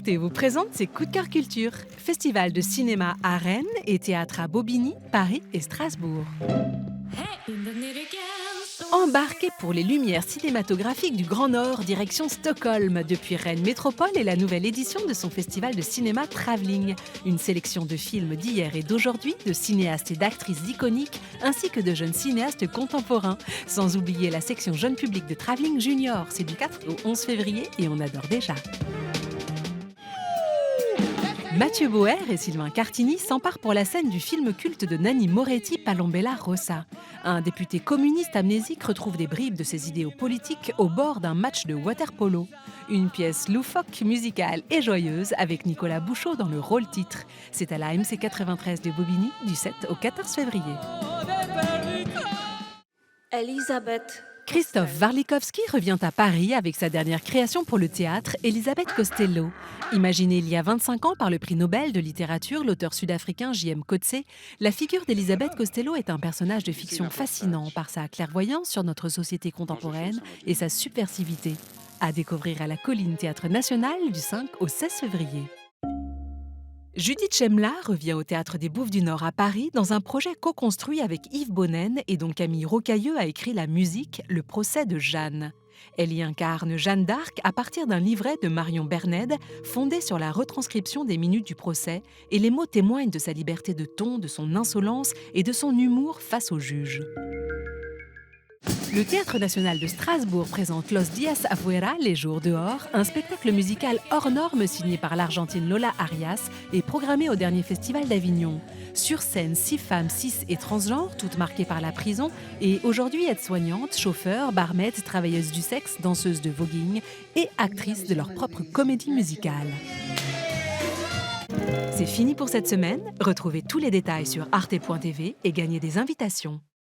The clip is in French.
Arte vous présente ses coups de cœur culture. Festival de cinéma à Rennes et théâtre à Bobigny, Paris et Strasbourg. Embarquez pour les lumières cinématographiques du Grand Nord, direction Stockholm, depuis Rennes Métropole et la nouvelle édition de son festival de cinéma Travelling. Une sélection de films d'hier et d'aujourd'hui, de cinéastes et d'actrices iconiques, ainsi que de jeunes cinéastes contemporains. Sans oublier la section jeune public de Travelling Junior. C'est du 4 au 11 février et on adore déjà. Mathieu Boer et Sylvain Cartini s'emparent pour la scène du film culte de Nanni Moretti, Palombella Rossa. Un député communiste amnésique retrouve des bribes de ses idéaux politiques au bord d'un match de water-polo. Une pièce loufoque, musicale et joyeuse avec Nicolas Bouchaud dans le rôle titre. C'est à la MC 93 de Bobigny du 7 au 14 février. Elisabeth. Christophe Warlikowski revient à Paris avec sa dernière création pour le théâtre, Elisabeth Costello. Imaginée il y a 25 ans par le prix Nobel de littérature, l'auteur sud-africain J.M. Coetzee, la figure d'Elisabeth Costello est un personnage de fiction fascinant par sa clairvoyance sur notre société contemporaine et sa subversivité. À découvrir à la Colline Théâtre National du 5 au 16 février. Judith Chemla revient au Théâtre des Bouffes du Nord à Paris dans un projet co-construit avec Yves Bonnen et dont Camille Rocailleux a écrit la musique « Le procès de Jeanne ». Elle y incarne Jeanne d'Arc à partir d'un livret de Marion Bernède fondé sur la retranscription des minutes du procès, et les mots témoignent de sa liberté de ton, de son insolence et de son humour face au juge. Le Théâtre national de Strasbourg présente Los Días Afuera, les jours dehors, un spectacle musical hors norme signé par l'Argentine Lola Arias et programmé au dernier festival d'Avignon. Sur scène, 6 femmes cis et transgenres, toutes marquées par la prison, et aujourd'hui aides-soignantes, chauffeurs, barmaids, travailleuses du sexe, danseuses de voguing et actrices de leur propre comédie musicale. C'est fini pour cette semaine. Retrouvez tous les détails sur arte.tv et gagnez des invitations.